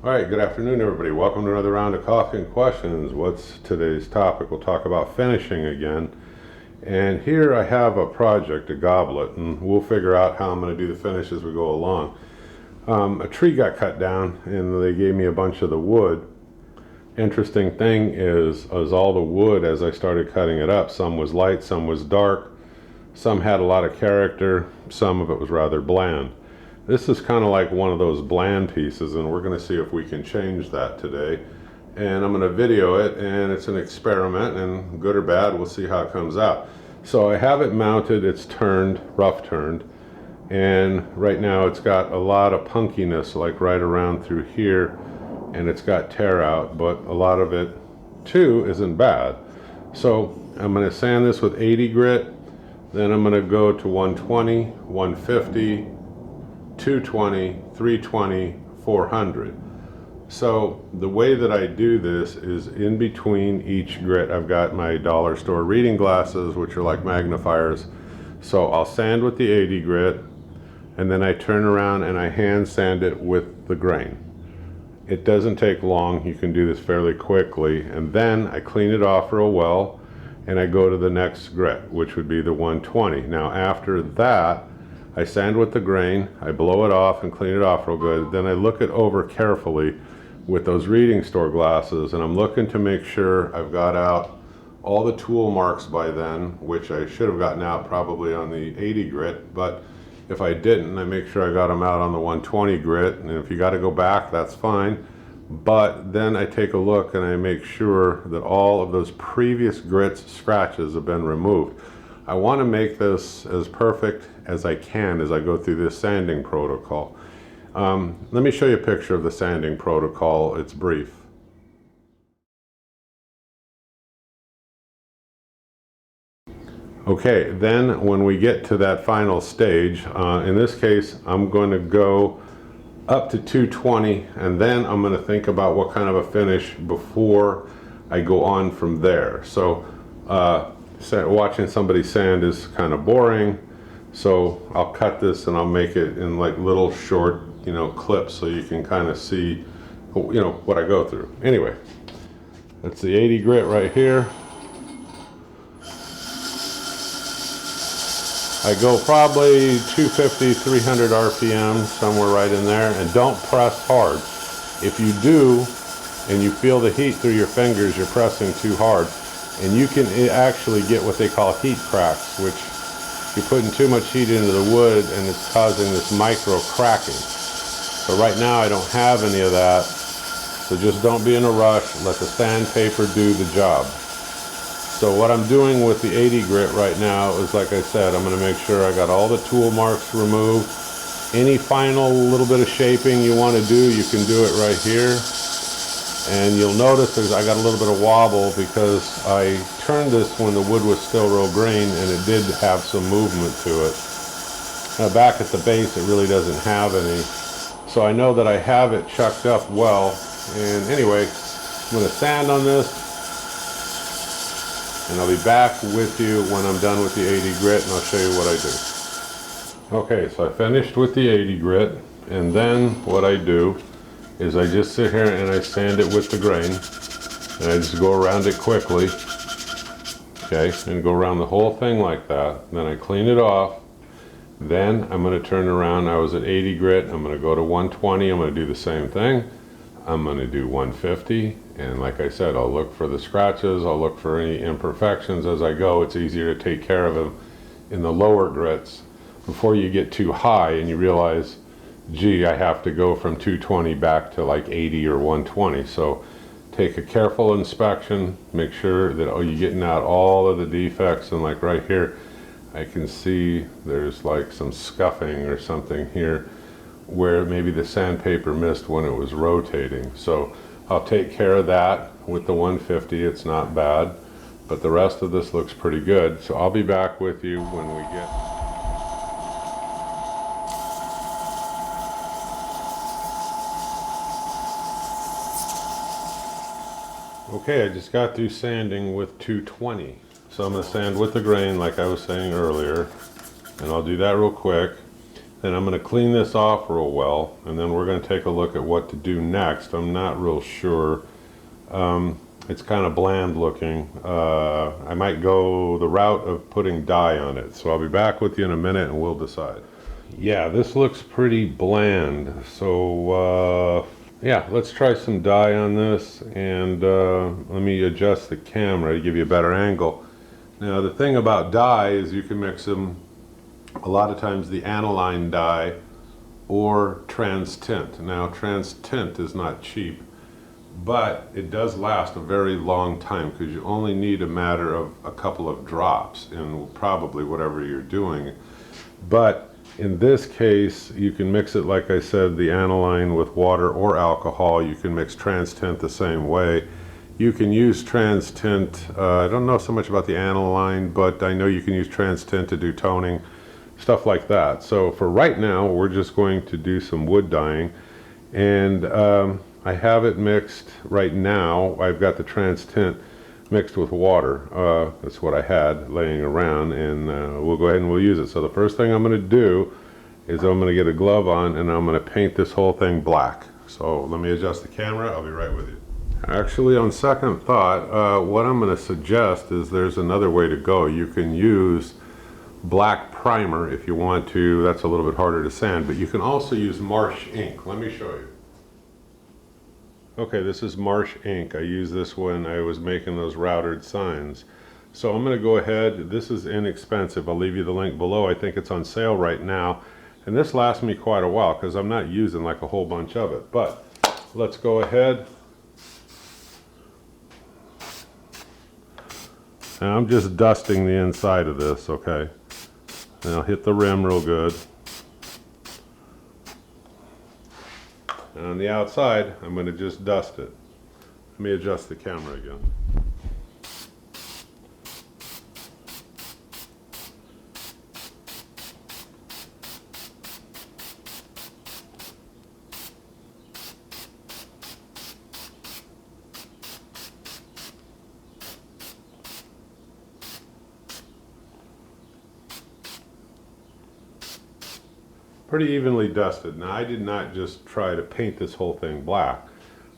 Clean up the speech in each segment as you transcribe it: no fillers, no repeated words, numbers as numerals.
All right, good afternoon, everybody. Welcome to another round of Coffee and Questions. What's today's topic? We'll talk about finishing again. And here I have a project, a goblet, and we'll figure out how I'm going to do the finish as we go along. A tree got cut down, and they gave me a bunch of the wood. Interesting thing is all the wood, as I started cutting it up, some was light, some was dark, some had a lot of character, some of it was rather bland. This is kind of like one of those bland pieces, and we're going to see if we can change that today. And I'm going to video it, and it's an experiment, and good or bad, we'll see how it comes out. So I have it mounted, it's turned, rough turned, and right now it's got a lot of punkiness, like right around through here, and it's got tear out, but a lot of it too isn't bad. So I'm going to sand this with 80 grit, then I'm going to go to 120, 150, 220, 320, 400. So the way that I do this is in between each grit, I've got my dollar store reading glasses, which are like magnifiers. So I'll sand with the 80 grit, and then I turn around and I hand sand it with the grain. It doesn't take long, you can do this fairly quickly, and then I clean it off real well, and I go to the next grit, which would be the 120. Now after that, I sand with the grain, I blow it off and clean it off real good, then I look it over carefully with those reading store glasses, and I'm looking to make sure I've got out all the tool marks by then, which I should have gotten out probably on the 80 grit, but if I didn't, I make sure I got them out on the 120 grit, and if you got to go back, that's fine. But then I take a look and I make sure that all of those previous grits, scratches have been removed. I want to make this as perfect as I can as I go through this sanding protocol. Let me show you a picture of the sanding protocol. It's brief. Okay, then when we get to that final stage, in this case, I'm going to go up to 220, and then I'm going to think about what kind of a finish before I go on from there. So watching somebody sand is kind of boring, so I'll cut this and I'll make it in like little short, clips so you can kind of see, what I go through. Anyway, that's the 80 grit right here. I go probably 250, 300 RPM, somewhere right in there, and don't press hard. If you do, and you feel the heat through your fingers, you're pressing too hard, and you can actually get what they call heat cracks, which you're putting too much heat into the wood and it's causing this micro cracking. So right now I don't have any of that, so just don't be in a rush, let the sandpaper do the job. So what I'm doing with the 80 grit right now is, like I said, I'm going to make sure I got all the tool marks removed. Any final little bit of shaping you want to do, you can do it right here. And you'll notice I got a little bit of wobble because I turned this when the wood was still real green, and it did have some movement to it. Now back at the base it really doesn't have any. So I know that I have it chucked up well. And anyway, I'm going to sand on this, and I'll be back with you when I'm done with the 80 grit, and I'll show you what I do. Okay, so I finished with the 80 grit, and then what I do is I just sit here and I sand it with the grain, and I just go around it quickly, okay, and go around the whole thing like that. Then I clean it off. Then I'm going to turn around. I was at 80 grit, I'm going to go to 120, I'm going to do the same thing. I'm going to do 150, and like I said, I'll look for the scratches, I'll look for any imperfections as I go. It's easier to take care of them in the lower grits before you get too high and you realize, gee, I have to go from 220 back to like 80 or 120. So take a careful inspection, make sure that you're getting out all of the defects. And like right here, I can see there's like some scuffing or something here where maybe the sandpaper missed when it was rotating. So I'll take care of that with the 150, it's not bad, but the rest of this looks pretty good. So I'll be back with you when we get... Okay, I just got through sanding with 220. So I'm going to sand with the grain like I was saying earlier, and I'll do that real quick. Then I'm going to clean this off real well, and then we're going to take a look at what to do next. I'm not real sure. It's kind of bland looking. I might go the route of putting dye on it. So I'll be back with you in a minute and we'll decide. Yeah, this looks pretty bland. So yeah, let's try some dye on this, and let me adjust the camera to give you a better angle. Now the thing about dye is you can mix them a lot of times the aniline dye or trans tint. Now trans tint is not cheap, but it does last a very long time because you only need a matter of a couple of drops in probably whatever you're doing. But in this case, you can mix it, like I said, the aniline with water or alcohol. You can mix trans tint the same way. You can use trans tint, I don't know so much about the aniline, but I know you can use trans tint to do toning, stuff like that. So for right now, we're just going to do some wood dyeing, and I have it mixed right now. I've got the trans tint mixed with water. That's what I had laying around, and we'll go ahead and we'll use it. So the first thing I'm going to do is I'm going to get a glove on, and I'm going to paint this whole thing black. So let me adjust the camera. I'll be right with you. Actually, on second thought, what I'm going to suggest is there's another way to go. You can use black primer if you want to. That's a little bit harder to sand, but you can also use marsh ink. Let me show you. Okay, this is marsh ink. I used this when I was making those routed signs. So I'm going to go ahead. This is inexpensive. I'll leave you the link below. I think it's on sale right now. And this lasts me quite a while because I'm not using like a whole bunch of it. But let's go ahead. And I'm just dusting the inside of this, okay? And I'll hit the rim real good. And on the outside, I'm going to just dust it. Let me adjust the camera again. Pretty evenly dusted. Now I did not just try to paint this whole thing black.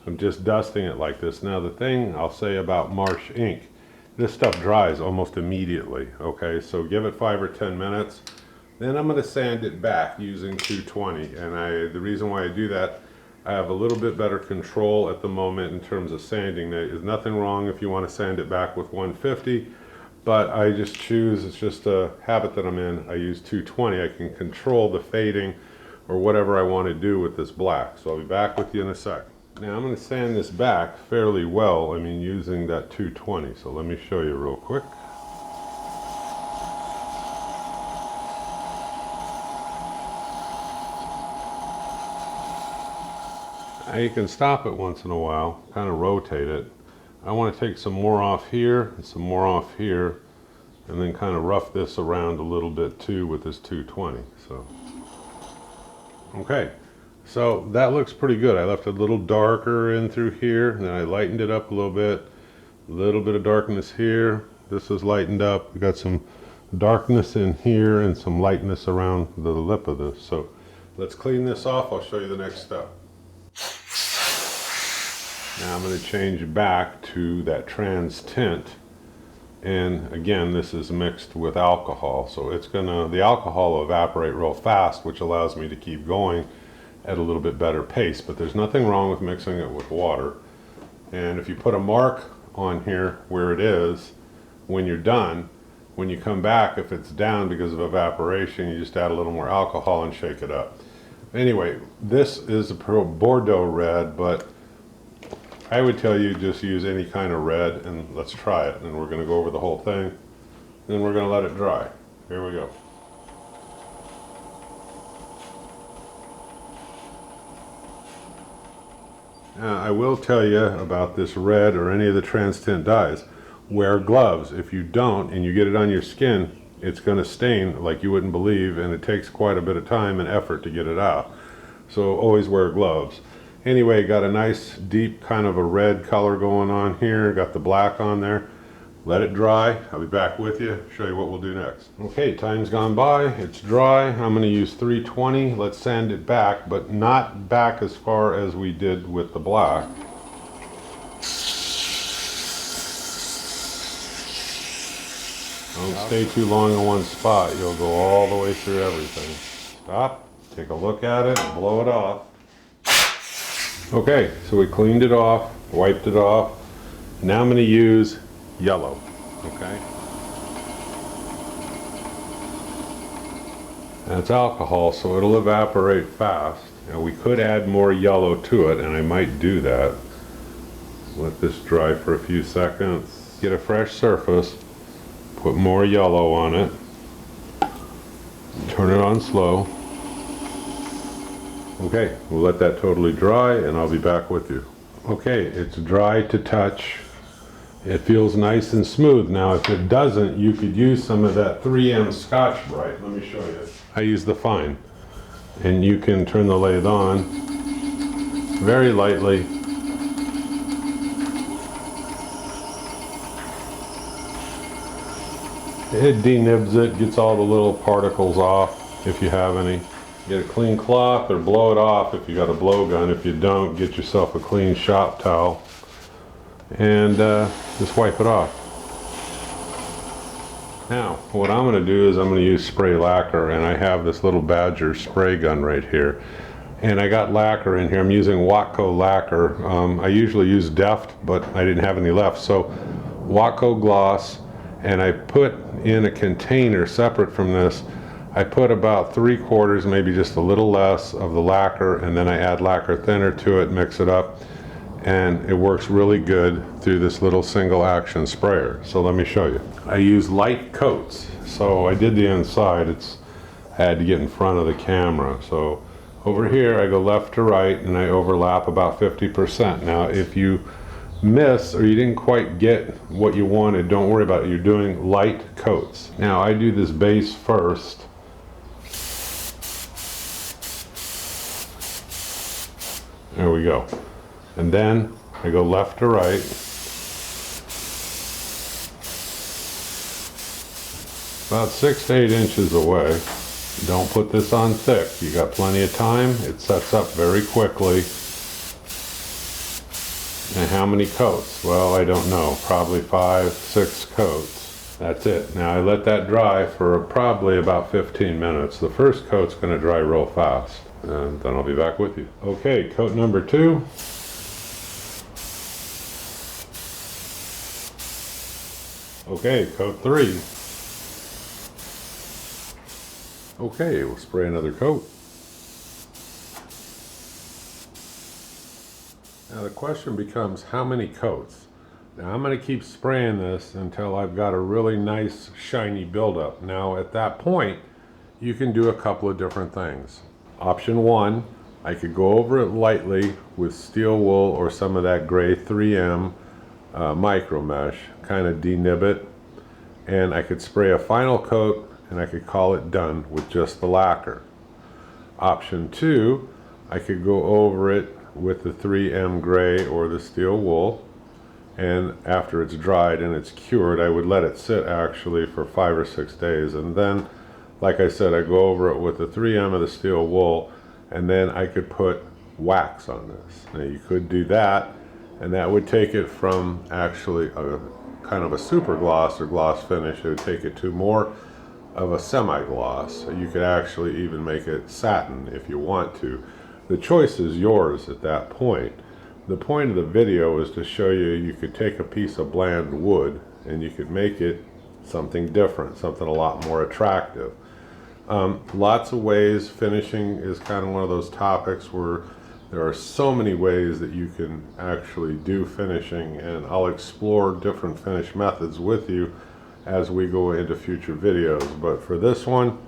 I'm just dusting it like this. Now the thing I'll say about marsh ink, this stuff dries almost immediately, okay? So give it 5 or 10 minutes. Then I'm going to sand it back using 220. And the reason why I do that, I have a little bit better control at the moment in terms of sanding. There's nothing wrong if you want to sand it back with 150. But I just choose, it's just a habit that I'm in, I use 220. I can control the fading or whatever I want to do with this black. So I'll be back with you in a sec. Now I'm going to sand this back fairly well, I mean using that 220. So let me show you real quick. Now you can stop it once in a while, kind of rotate it. I want to take some more off here and some more off here, and then kind of rough this around a little bit too with this 220. So, okay, so that looks pretty good. I left a little darker in through here, and then I lightened it up a little bit of darkness here. This is lightened up. We got some darkness in here and some lightness around the lip of this. So let's clean this off. I'll show you the next step. Now I'm going to change back to that trans tint, and again this is mixed with alcohol, so the alcohol will evaporate real fast, which allows me to keep going at a little bit better pace. But there's nothing wrong with mixing it with water, and if you put a mark on here where it is when you're done, when you come back, if it's down because of evaporation, you just add a little more alcohol and shake it up. Anyway, this is a Bordeaux red, but I would tell you just use any kind of red, and let's try it. And we're going to go over the whole thing, then we're going to let it dry. Here we go. Now, I will tell you about this red or any of the trans tint dyes. Wear gloves. If you don't and you get it on your skin, it's going to stain like you wouldn't believe, and it takes quite a bit of time and effort to get it out. So always wear gloves. Anyway, got a nice deep kind of a red color going on here. Got the black on there. let it dry. I'll be back with you, show you what we'll do next. Okay, time's gone by, it's dry. I'm gonna use 320. Let's sand it back, but not back as far as we did with the black. Don't stay too long in one spot. You'll go all the way through everything. Stop, take a look at it, and blow it off. Okay, so we cleaned it off, wiped it off. Now I'm going to use yellow, okay? That's alcohol, so it'll evaporate fast. Now we could add more yellow to it, and I might do that. Let this dry for a few seconds. Get a fresh surface, put more yellow on it, turn it on slow. Okay, we'll let that totally dry and I'll be back with you. Okay, it's dry to touch. It feels nice and smooth. Now if it doesn't, you could use some of that 3M Scotch-Brite. Let me show you. I use the fine. And you can turn the lathe on very lightly. It denibs it, gets all the little particles off if you have any. Get a clean cloth or blow it off if you got a blowgun. If you don't, get yourself a clean shop towel and just wipe it off. Now, what I'm going to do is I'm going to use spray lacquer, and I have this little Badger spray gun right here. And I got lacquer in here. I'm using Watco lacquer. I usually use Deft, but I didn't have any left. So Watco gloss, and I put in a container separate from this. I put about 3/4, maybe just a little less of the lacquer, and then I add lacquer thinner to it, mix it up, and it works really good through this little single action sprayer. So let me show you. I use light coats. So I did the inside. I had to get in front of the camera. So over here I go left to right and I overlap about 50%. Now if you miss or you didn't quite get what you wanted, don't worry about it. You're doing light coats. Now I do this base first. There we go. And then I go left to right. About 6 to 8 inches away. Don't put this on thick. You got plenty of time. It sets up very quickly. And how many coats? Well, I don't know. Probably 5, 6 coats. That's it. Now I let that dry for probably about 15 minutes. The first coat's going to dry real fast. And then I'll be back with you. Okay, coat number 2. Okay, coat 3. Okay, we'll spray another coat. Now the question becomes, how many coats? Now I'm going to keep spraying this until I've got a really nice shiny buildup. Now at that point, you can do a couple of different things. Option 1, I could go over it lightly with steel wool or some of that gray 3M micro mesh, kind of denib it, and I could spray a final coat and I could call it done with just the lacquer. Option 2, I could go over it with the 3M gray or the steel wool, and after it's dried and it's cured, I would let it sit actually for 5 or 6 days, and then like I said, I go over it with the 3M of the steel wool, and then I could put wax on this. Now you could do that, and that would take it from actually a kind of a super gloss or gloss finish. It would take it to more of a semi-gloss. You could actually even make it satin if you want to. The choice is yours at that point. The point of the video is to show you could take a piece of bland wood and you could make it something different, something a lot more attractive. Lots of ways. Finishing is kind of one of those topics where there are so many ways that you can actually do finishing, and I'll explore different finish methods with you as we go into future videos. But for this one,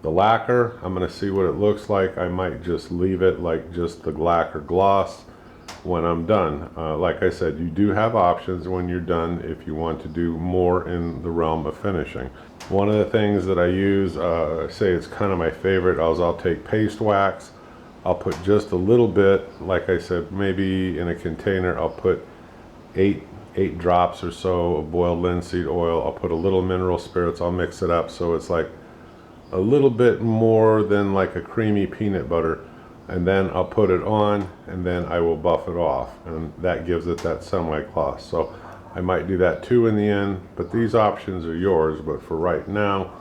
the lacquer, I'm going to see what it looks like. I might just leave it like just the lacquer gloss when I'm done. Like I said, you do have options when you're done if you want to do more in the realm of finishing. One of the things that I use, say it's kind of my favorite, is I'll take paste wax. I'll put just a little bit, like I said, maybe in a container, I'll put 8 8 drops or so of boiled linseed oil. I'll put a little mineral spirits. I'll mix it up so it's like a little bit more than like a creamy peanut butter, and then I'll put it on, and then I will buff it off, and that gives it that semi-gloss. So I might do that too in the end, but these options are yours. But for right now,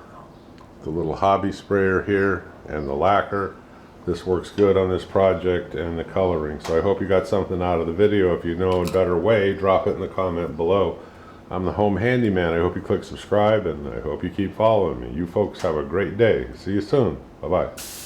the little hobby sprayer here and the lacquer, this works good on this project, and the coloring. So I hope you got something out of the video. If you know a better way, drop it in the comment below. I'm the Home Handyman. I hope you click subscribe, and I hope you keep following me. You folks have a great day. See you soon. Bye-bye.